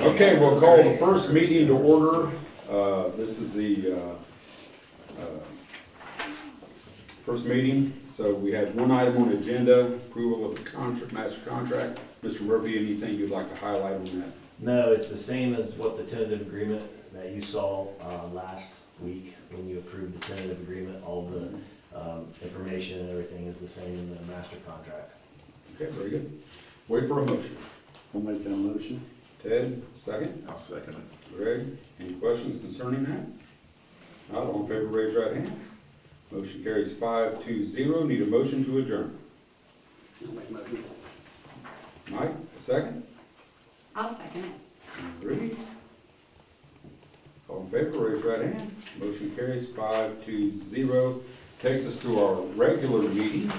Okay, we'll call the first meeting to order. This is the first meeting. So we have one item on the agenda, approval of the contract, master contract. Mr. Murphy, anything you'd like to highlight on that? No, it's the same as what the tentative agreement that you saw last week when you approved the tentative agreement. All the information and everything is the same in the master contract. Okay, very good. Wait for a motion. I'll make that motion. Ted, second. I'll second it. Greg, any questions concerning that? Not all in favor, raise your right hand. Motion carries 5-0. Need a motion to adjourn. I'll make a motion. Mike, a second. I'll second it. Agree. All in favor, raise your right hand. Motion carries 5-0. Takes us to our regular meeting.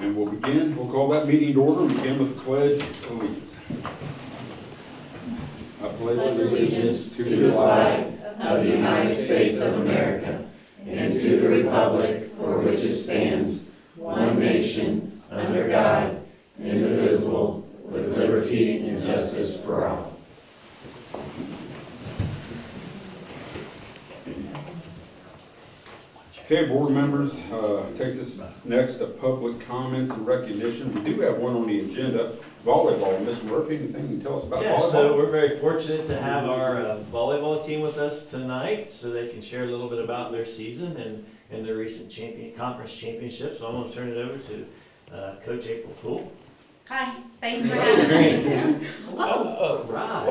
And we'll call that meeting to order and begin with the pledge of allegiance. I pledge allegiance to the flag of the United States of America and to the republic for which it stands, one nation, under God, indivisible, with liberty and justice for all. Okay, board members, takes us next to public comments and recognition. We do have one on the agenda, volleyball. Mr. Murphy, anything you can tell us about Yeah, volleyball? so we're very fortunate to have our volleyball team with us tonight so they can share a little bit about their season and their recent conference championship. So I'm going to turn it over to Coach April Poole. Hi, thanks for having me. Oh, right.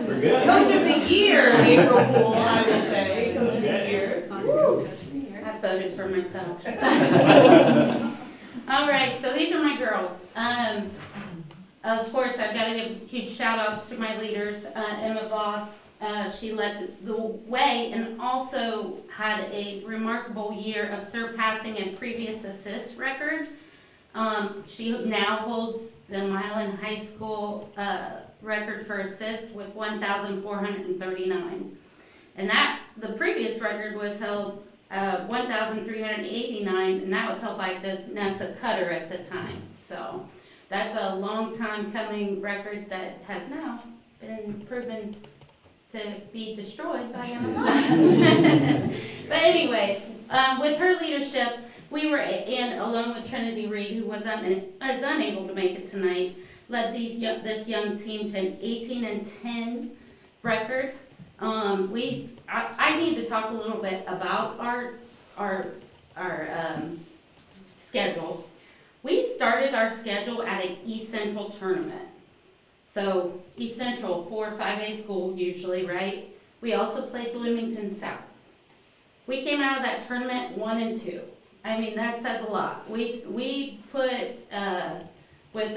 We're good. Coach of the Year, April Poole, I would say. Coach of the Year. I voted for myself. All right, so these are my girls. Of course, I've got to give huge shout outs to my leaders. Emma Voss, she led the way and also had a remarkable year of surpassing a previous assist record. She now holds the Milan High School record for assists with 1,439. And the previous record was held 1,389, and that was held by Vanessa Cutter at the time. So that's a long time coming record that has now been proven to be destroyed by Emma. But anyways, with her leadership, we were, and along with Trinity Reed, who was unable to make it tonight, led this young team to an 18-10 record. I need to talk a little bit about our schedule. We started our schedule at an East Central tournament. So East Central, 4 or 5A school usually, right? We also played Bloomington South. We came out of that tournament 1-2. I mean, that says a lot. We put with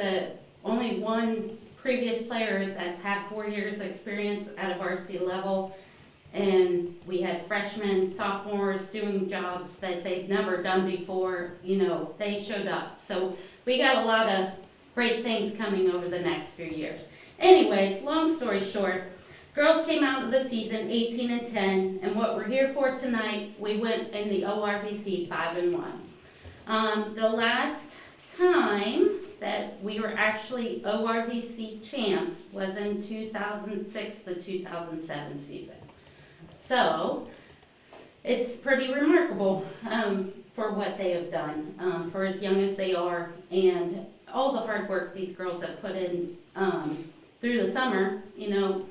only one previous player that's had 4 years experience at a varsity level, and we had freshmen, sophomores doing jobs that they've never done before. You know, they showed up. So we got a lot of great things coming over the next few years. Anyways, long story short, girls came out of the season 18-10, and what we're here for tonight, we went in the ORVC 5-1. The last time that we were actually ORVC champs was in 2006 to 2007 season. So it's pretty remarkable for what they have done, for as young as they are, and all the hard work these girls have put in through the summer. You know,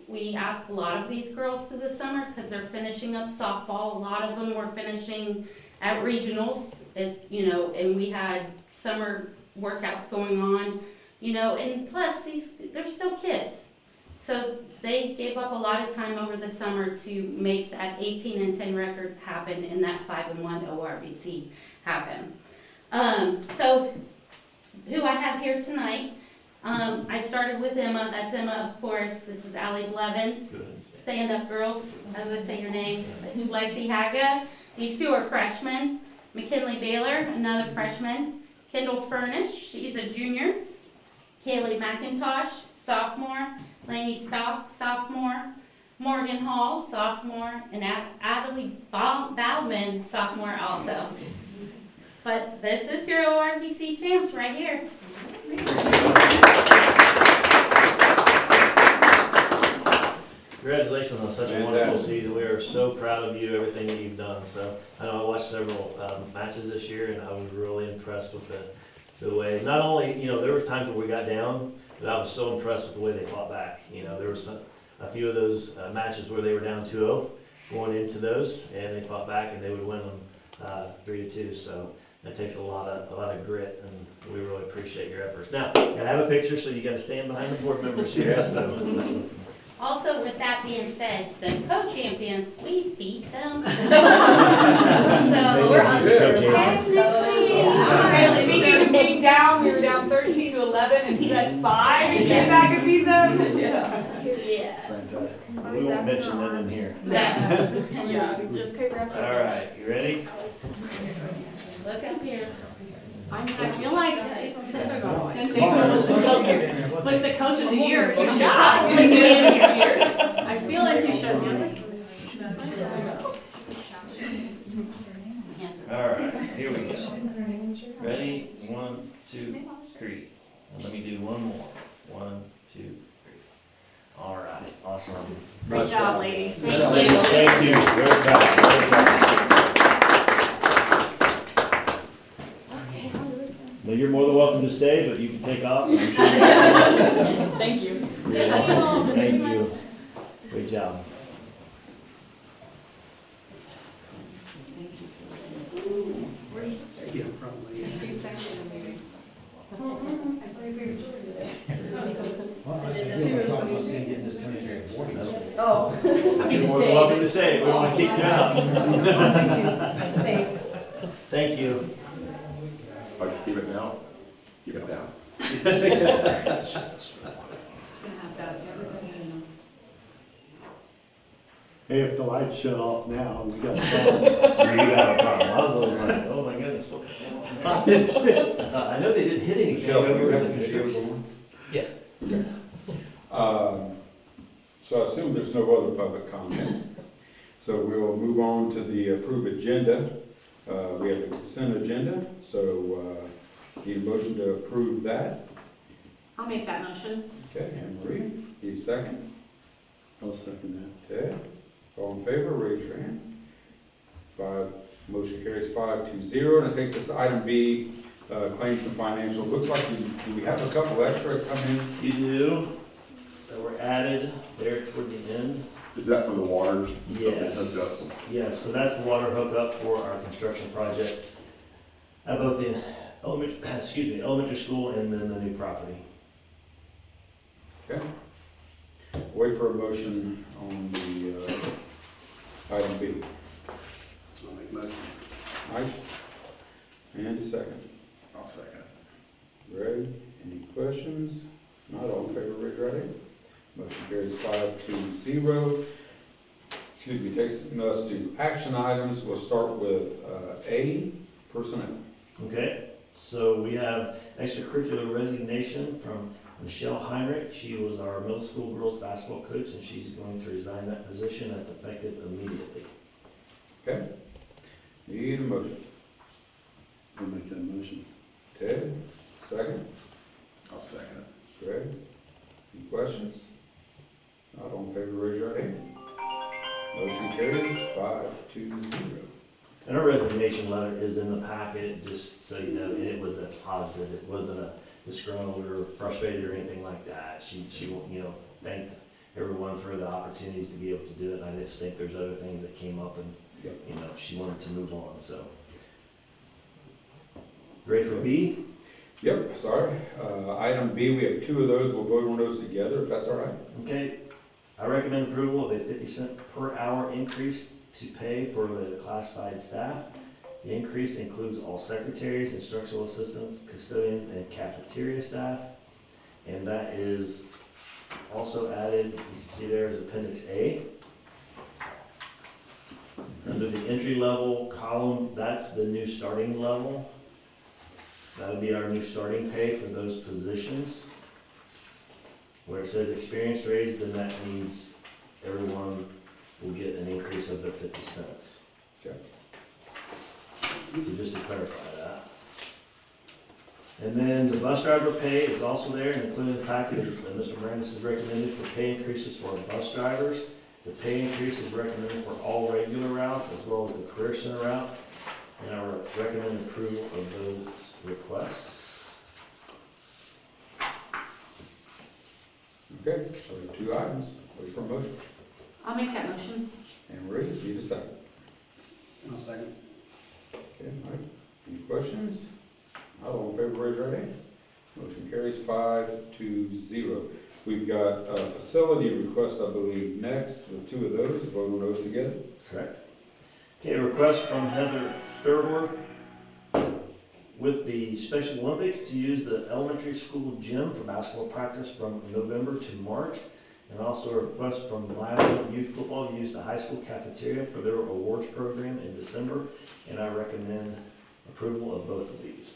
we ask a lot of these girls through the summer because they're finishing up softball. A lot of them were finishing at regionals, and we had summer workouts going on, and plus they're still kids. So they gave up a lot of time over the summer to make that 18-10 record happen and that 5-1 ORVC happen. So who I have here tonight, I started with Emma. That's Emma, of course. This is Allie Blevins. Stand up, girls. I was going to say your name. Lexi Haga. These two are freshmen. McKinley Baylor, another freshman. Kendall Furnish, she's a junior. Kaylee McIntosh, sophomore. Lainey Stock, sophomore. Morgan Hall, sophomore, and Adelie Bauman, sophomore also. But this is your ORVC champs right here. Congratulations on such a wonderful season. We are so proud of you, everything that you've done. So I know I watched several matches this year, and I was really impressed with the way, not only, there were times where we got down, but I was so impressed with the way they fought back. There were a few of those matches where they were down 2-0 going into those, and they fought back and they would win them 3-2. So that takes a lot of grit, and we really appreciate your efforts. Now, gotta have a picture, so you gotta stand behind the board members here. So. Also, with that being said, the co-champions, we beat them. So We're technically, And speaking of being down, we were down 13-11 and set 5 and came back and beat them. yeah. Fantastic. We won't mention them in here. Yeah, just. All right, you ready? Look up here. I feel like since April was the coach of the year, Good job. I feel like you should. All right, here we go. Ready? 1, 2, 3. And let me do one more. 1, 2, 3. All right, awesome. Great job, ladies. Thank you. Thank you. Very proud. Very proud. Now, you're more than welcome to stay, but you can take off. I'm sure Thank you. you're welcome. Thank you. Good job. Yeah, probably. Oh. You're more than welcome to stay. We don't want to kick you out. Thank you. Oh, keep it now? Keep it down. Hey, if the lights shut off now, we got a You got a problem. I was like, oh my goodness. I know they didn't hit anything. Michelle, but do we you were have the in video construction. going? Yeah. So I assume there's no other public comments. So we'll move on to the approved agenda. We have the consent agenda, so need a motion to approve that. I'll make that motion. Okay, Anne Marie, need a second? I'll second Ted, all in favor, raise your hand. Motion carries 5-0, and it takes us to item B, claims and financial. Looks like do we have a couple extra come in? You do. That were added there toward the end. Is that for the water? Yes. Hooked up? Yes, so that's the water hookup for our construction project at both the elementary school and then the new property. Okay. Wait for a motion on the item B. I'll make a motion. Mike? And a second. I'll second. Greg, any questions? Not all in favor, raise your right hand. Motion carries 5-0. Excuse me, takes us to action items. We'll start with A, personnel. Okay, so we have extracurricular resignation from Michelle Heinrich. She was our middle school girls basketball coach, and she's going to resign that position. That's effective immediately. Okay. Need a motion. I'll make that motion. Ted, second. I'll second it. Greg, any questions? Not all in favor, raise your right hand. Motion carries 5-0. And her resignation letter is in the packet, just so you know, and it was a positive. It wasn't a disgruntled or frustrated or anything like that. She thanked everyone for the opportunities to be able to do it. And I just think there's other things that came up, and she wanted to move on. So, ready for B? Yep, sorry. Item B, we have two of those. We'll vote on those together, if that's all right. Okay. I recommend approval of a 50-cent per hour increase to pay for the classified staff. The increase includes all secretaries, instructional assistants, custodians, and cafeteria staff. And that is also added, you can see there is Appendix A. Under the entry level column, that's the new starting level. That would be our new starting pay for those positions. Where it says experience raised, then that means everyone will get an increase of their 50 cents. Okay. So just to clarify that. And then the bus driver pay is also there, and including the package that Mr. Brandis has recommended for pay increases for our bus drivers. The pay increase is recommended for all regular routes as well as the Career Center route. And I recommend approval of those requests. Okay, so we have 2 items, wait for a motion. I'll make that motion. And Marie, need a second. I'll second. Okay, Mike, any questions? Not all in favor, raise your right hand. Motion carries 5-0. We've got a facility request, I believe, next with 2 of those, vote on those together. Correct. Okay, a request from Heather Sturber with the Special Olympics to use the elementary school gym for basketball practice from November to March. And also a request from Milan Youth Football to use the high school cafeteria for their awards program in December. And I recommend approval of both of these.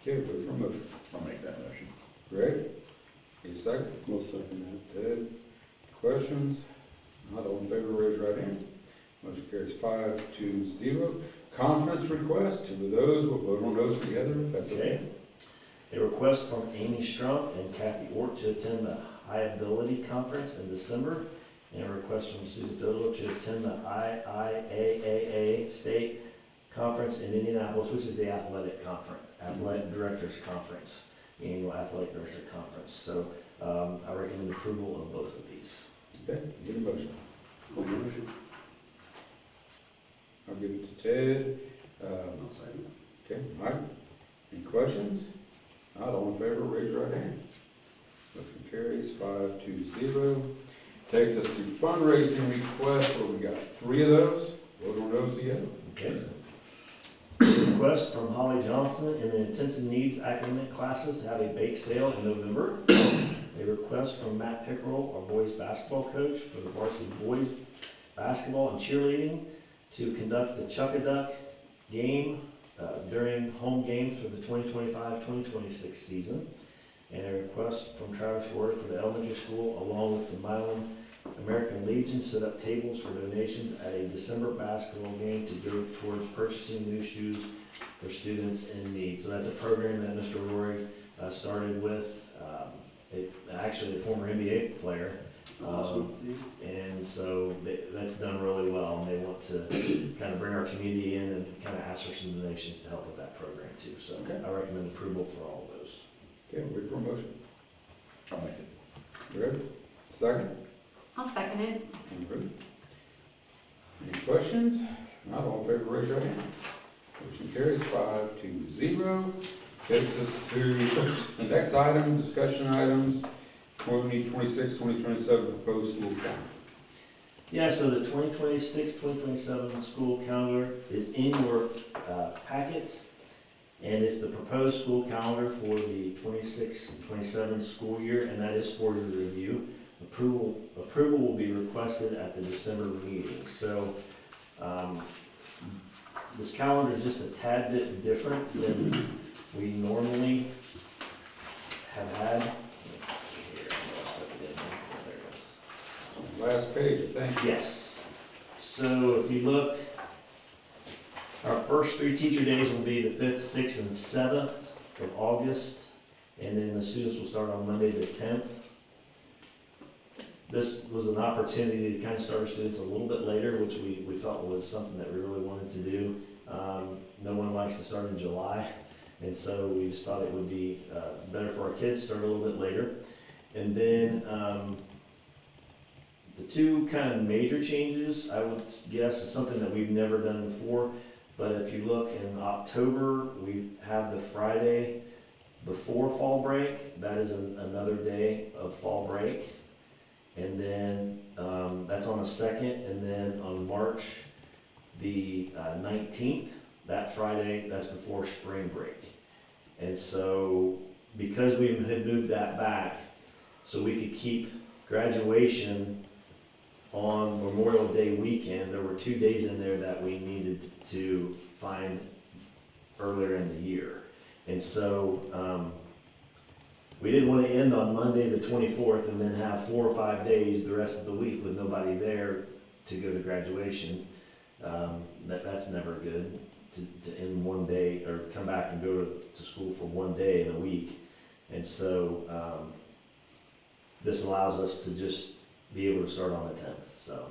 Okay, wait for a motion. I'll make that motion. Greg, need a second. We'll second Ted, questions? Not all in favor, raise your right hand. Motion carries 5-0. Conference request, 2 of those, we'll vote on those together, if that's okay. A request from Amy Strump and Kathy Ort to attend the High Ability Conference in December. And a request from Susan Fiddler to attend the IIAAA State Conference in Indianapolis, which is the athletic conference, athletic directors conference, the annual athletic director conference. So I recommend approval of both of these. Okay, get a motion. that. Motion. I'll give it to Ted. I'll second. Okay, Mike, any questions? Not all in favor, raise your right hand. Motion carries 5-0. Takes us to fundraising requests, where we got 3 of those, vote on those together. Okay. Request from Holly Johnson in the intensive needs academic classes to have a bake sale in November. A request from Matt Pickerel, our boys basketball coach, for the varsity boys basketball and cheerleading to conduct the Chuck-a-Duck game during home games for the 2025-2026 season. And a request from Travis Ward for the elementary school, along with the Milan American Legion, set up tables for donations at a December basketball game to go towards purchasing new shoes for students in need. So that's a program that Mr. Rory started with actually a former NBA player. And so that's done really well, and they want to kind of bring our community in and kind of ask for some donations to help with that program too. So Okay. I recommend approval for all of those. Okay, wait for a motion. I'll make it. Greg, second. I'll second it. And Ruth. Any questions? Not all in favor, raise your hand. Motion carries 5-0. Takes us to the next item, discussion items, 2026-2027 proposed school calendar. Yeah, so the 2026-2027 school calendar is in your packets, and it's the proposed school calendar for the 26-27 school year, and that is for your review. Approval will be requested at the December meeting. So this calendar is just a tad bit different than we normally have had. Here, I'll slip it in. There it goes. Last page, I think. Yes. So if you look, our first 3 teacher days will be the 5th, 6th, and 7th of August, and then the students will start on Monday the 10th. This was an opportunity to kind of start our students a little bit later, which we thought was something that we really wanted to do. No one likes to start in July, and so we just thought it would be better for our kids to start a little bit later. And then the 2 kind of major changes, I would guess, is something that we've never done before. But if you look in October, we have the Friday before fall break. That is another day of fall break. And then that's on the 2nd. And then on March the 19th, that Friday, that's before spring break. And so because we had moved that back, so we could keep graduation on Memorial Day weekend, there were 2 days in there that we needed to find earlier in the year. And so we didn't want to end on Monday the 24th and then have 4 or 5 days the rest of the week with nobody there to go to graduation. That's never good to end one day or come back and go to school for one day in a week. And so this allows us to just be able to start on the 10th.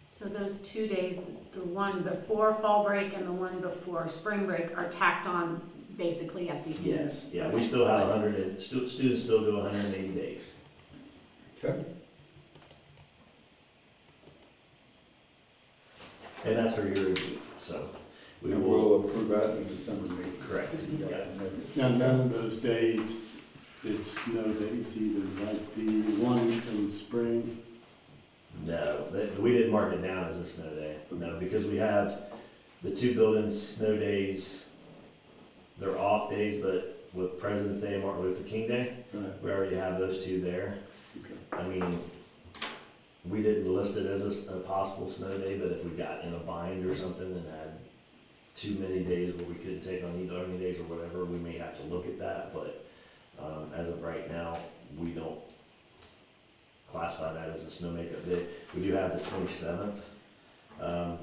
So those 2 days, the one before fall break and the one before spring break are tacked on basically at the end? Yes, yeah, we still have students still do 180 days. Okay. And that's for your review, so we And will, we'll approve that in December meeting. correct, You got yeah. that noted. Now, none of those days, it's snow days either, like the one in spring. No, we didn't mark it down as a snow day, no, because we have the 2 buildings, snow days, they're off days, but with President's Day and Martin Luther King Day, Right. we already have those 2 there. Okay. I mean, we didn't list it as a possible snow day, but if we got in a bind or something and had too many days where we couldn't take on learning days or whatever, we may have to look at that, but as of right now, we don't classify that as a snow makeup day. We do have the 27th,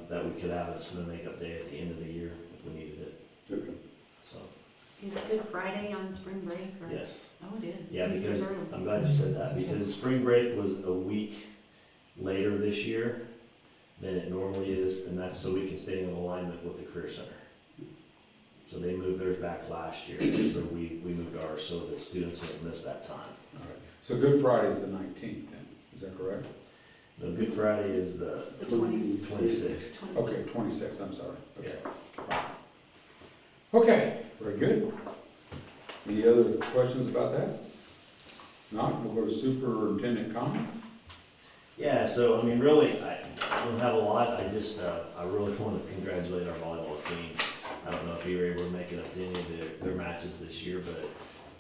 that we could have a snow makeup day at the end of the year if we needed it, Okay. so, Is Good Friday on spring break or? yes. Oh, it is. Yeah, Easter's because, early. I'm glad you said that, because spring break was a week later this year than it normally is, and that's so we can stay in alignment with the Career Center. So they moved theirs back last year, and so we moved ours so that students wouldn't miss that time. All right. So Good Friday is the 19th then, is that correct? The Good Friday is the The 26th. 26th. Okay, 26th, I'm sorry. Okay. Okay, very good. Any other questions about that? Not, we'll go to superintendent comments. Yeah, so, I mean, really, I don't have a lot, I just, I really want to congratulate our volleyball team. I don't know if you were able to make it up to any of their matches this year, but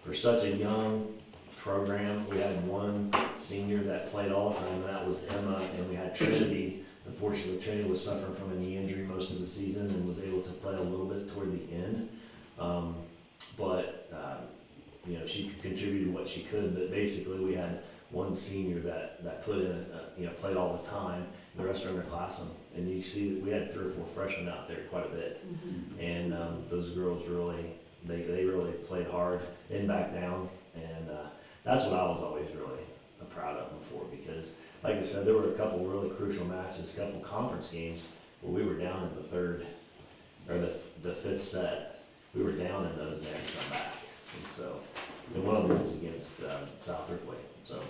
for such a young program, we had one senior that played all the time, and that was Emma, and we had Trinity. Unfortunately, Trinity was suffering from a knee injury most of the season and was able to play a little bit toward the end. You know, she contributed what she could, but basically we had one senior that put in, you know, played all the time. The rest are underclassmen, and you see that we had 3 or 4 freshmen out there quite a bit. And those girls really, they really played hard, didn't back down, and that's what I was always really proud of them for, because like I said, there were a couple really crucial matches, a couple conference games where we were down in the 3rd, or the 5th set. We were down in those and they had to come back. And so, and one of them was against South Ripley. So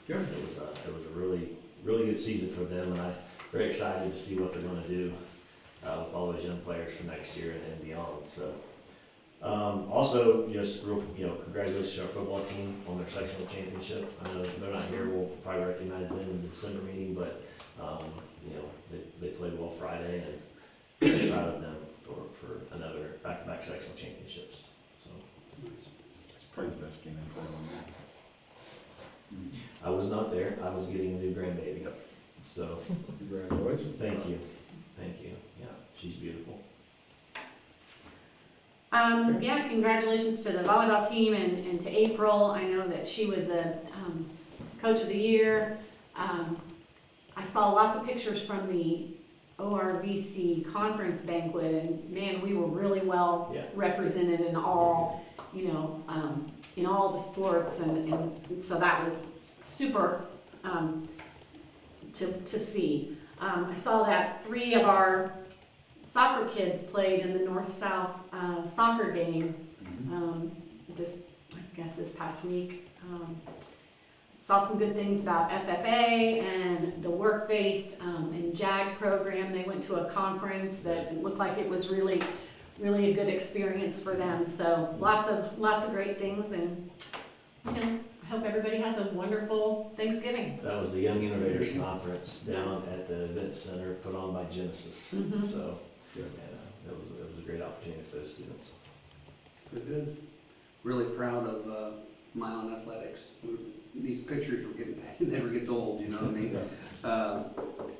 Good. it was a really, really good season for them, and I'm very excited to see what they're going to do with all those young players for next year and beyond. So, also, just real, you know, congratulations to our football team on their sectional championship. I know they're not here; we'll probably recognize them in the December meeting, but you know, they played well Friday, and very proud of them for another back-to-back sectional championships. So, It's probably the best game in town. I was not there; I was getting a new grandbaby. So, Congratulations. thank you. Yeah, she's beautiful. Yeah, congratulations to the volleyball team and to April. I know that she was the coach of the year. I saw lots of pictures from the ORVC conference banquet, and man, we were really well Yeah. represented in all, you know, in all the sports, and so that was super to see. I saw that 3 of our soccer kids played in the North-South soccer game this past week. Saw some good things about FFA and the work-based and JAG program. They went to a conference that looked like it was really a good experience for them. So lots of great things, and you know, I hope everybody has a wonderful Thanksgiving. That was the Young Innovators Conference down at the Event Center put on by Genesis. Mhm. So, Good. it was a great opportunity for those students. Good. Really proud of Milan athletics. These pictures were getting, it never gets old, you know what I mean?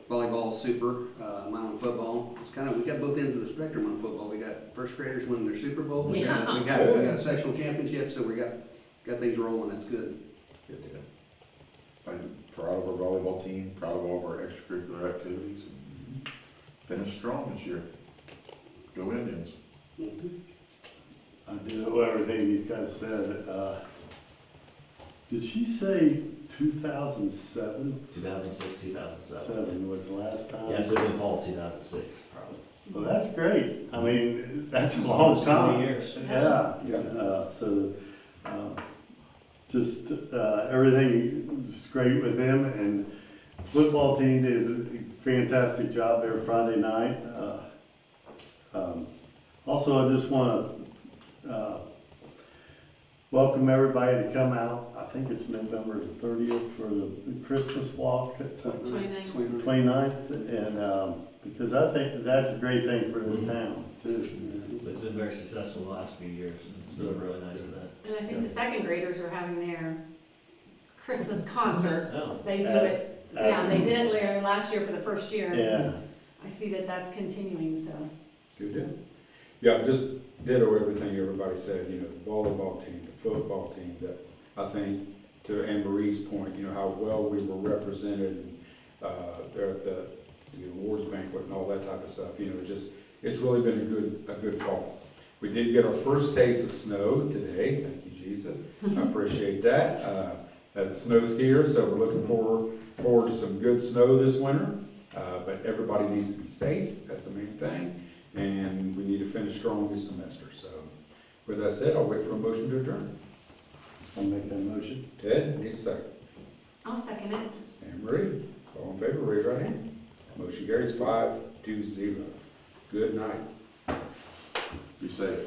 Volleyball, super, Milan football. It's kind of, we got both ends of the spectrum on football. We got first graders winning their Super Bowl. We got a sectional championship, so we got things rolling. That's good. Good deal. I'm proud of our volleyball team, proud of all of our extracurricular activities, and finished strong this year. Go Indians. I did everything these guys said. Did she say 2007? 2006, 2007. 7 was the last time? Yeah, so in fall 2006, probably. Well, that's great. I mean, that's a long Almost time. 20 years. Yeah. Yeah. Just everything was great with them, and football team did a fantastic job there Friday night. Also, I just want to welcome everybody to come out. I think it's November the 30th for the Christmas walk at 29th, and because I think that's a great thing for this town too. It's been very successful the last few years. It's been a really nice event. And I think the second graders are having their Christmas concert. Oh. They do it, yeah, they did it last year for the first year. Yeah. I see that that's continuing, so. Good deal. Yeah, just ditto everything everybody said, you know, the volleyball team, the football team, that I think, to Anne Marie's point, you know, how well we were represented, there at the awards banquet and all that type of stuff, you know, it's really been a good fall. We did get our first taste of snow today, thank you, Jesus, I appreciate that, as a snow skier, so we're looking forward to some good snow this winter, but everybody needs to be safe, that's the main thing. And we need to finish strong this semester. So, with that said, I'll wait for a motion to adjourn. I'll make that motion. Ted, need a second. I'll second it. Anne Marie, all in favor, raise your right hand. Motion carries 5-0. Good night. Be safe.